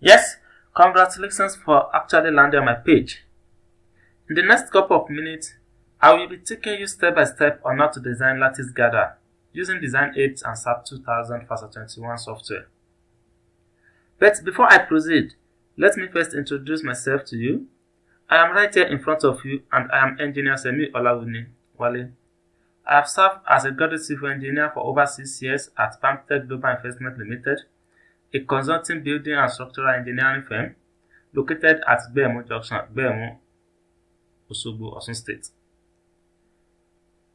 Yes, congratulations for actually landing on my page. In the next couple of minutes, I will be taking you step by step on how to design lattice gather using Design 8 and SAP 2000 Fasta 21 software. But before I proceed, let me first introduce myself to you. I am right here in front of you and I am Engineer Semi Olawuni Wale. I have served as a graduate civil engineer for over 6 years at Pamtech Global Investment Limited, a consulting building and structural engineering firm located at Gbemu Junction, Gbemu, Osogbo, Osun State.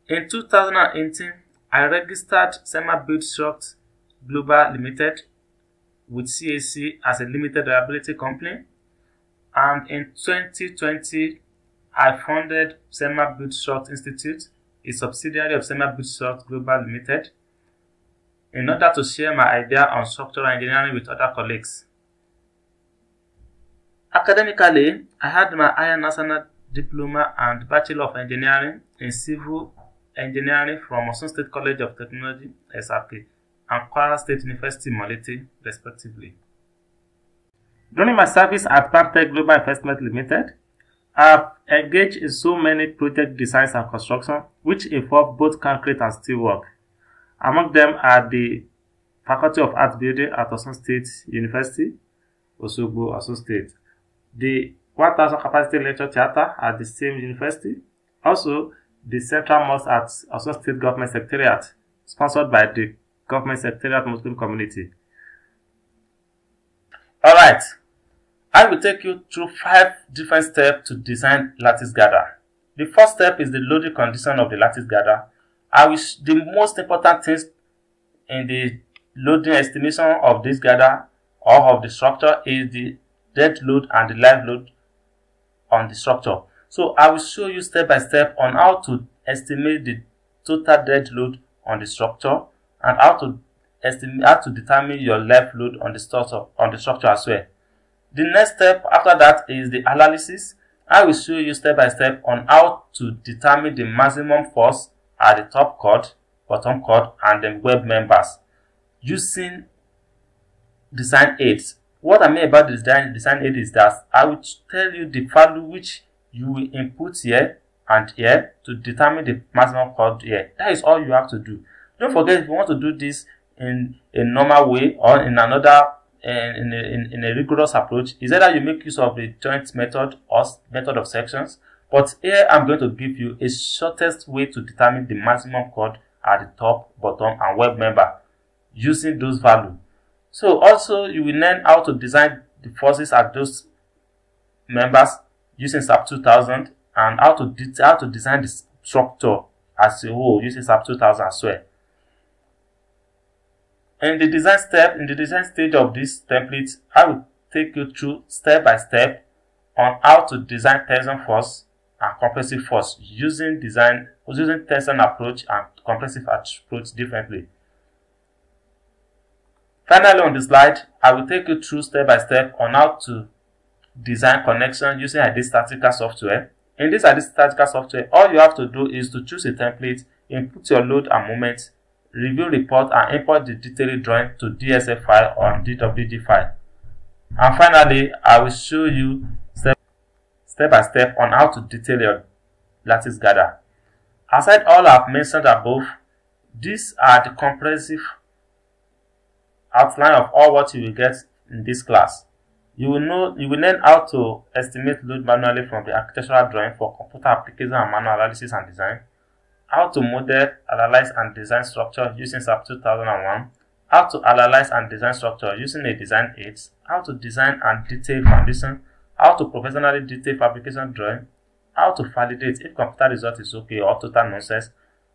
In 2018, I registered Sema Build Struct Global Limited with CAC as a limited liability company, and in 2020, I founded Sema Build Struct Institute, a subsidiary of Sema Build Struct Global Limited, in order to share my idea on structural engineering with other colleagues. Academically, I had my Higher National Diploma and Bachelor of Engineering in Civil Engineering from Osun State College of Technology, SRK, and Kwara State University, Molete, respectively. During my service at Pamtech Global Investment Limited, I have engaged in so many project designs and construction which involve both concrete and steel work. Among them are the Faculty of Art Building at Osun State University, Osogbo, Osun State, the 1000 capacity lecture theatre at the same university, also the Central Mosque at Osun State Government Secretariat, sponsored by the Government Secretariat Muslim Community. Alright, I will take you through 5 different steps to design lattice girder. The first step is the loading condition of the lattice girder. The most important things in the loading estimation of this girder or of the structure is the dead load and the live load on the structure. So I will show you step by step on how to estimate the total dead load on the structure and how to determine your live load on the structure as well. The next step after that is the analysis. I will show you step by step on how to determine the maximum force at the top chord, bottom chord, and the web members using Design 8. What I mean about the Design 8 is that I will tell you the value which you will input here and here to determine the maximum chord here. That is all you have to do. Don't forget, if you want to do this in a normal way or in another in a rigorous approach, is either you make use of the joint method or method of sections. But here I'm going to give you a shortest way to determine the maximum chord at the top, bottom, and web member using those values. So also you will learn how to design the forces at those members using SAP 2000 and how to design the structure as a whole using SAP 2000 as well. In the design stage of this template, I will take you through step by step on how to design tension force and compressive force using tension approach and compressive approach differently. Finally, on the slide, I will take you through step by step on how to design connection using Ideastatical software. In this Ideastatical software, all you have to do is to choose a template, input your load and moment, review report, and import the detailed drawing to DSF file or DWG file. And finally, I will show you step by step on how to detail your lattice girder. Aside all I have mentioned above, these are the comprehensive outline of all what you will get in this class. You will learn how to estimate load manually from the architectural drawing for computer application and manual analysis and design, how to model, analyze, and design structure using SAP 2001, how to analyze and design structure using a Design 8, how to design and detail foundation, how to professionally detail fabrication drawing, how to validate if computer result is okay or total nonsense,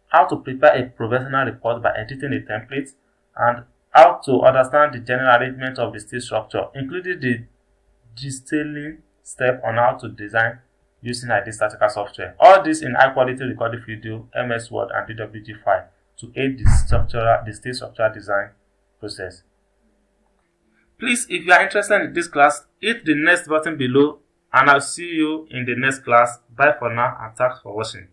how to prepare a professional report by editing a template, and how to understand the general arrangement of the steel structure, including the detailing step on how to design using Ideastatical software. All this in high quality recorded video, MS Word, and DWG file to aid the steel structural design process. Please, if you are interested in this class, hit the next button below and I'll see you in the next class. Bye for now and thanks for watching.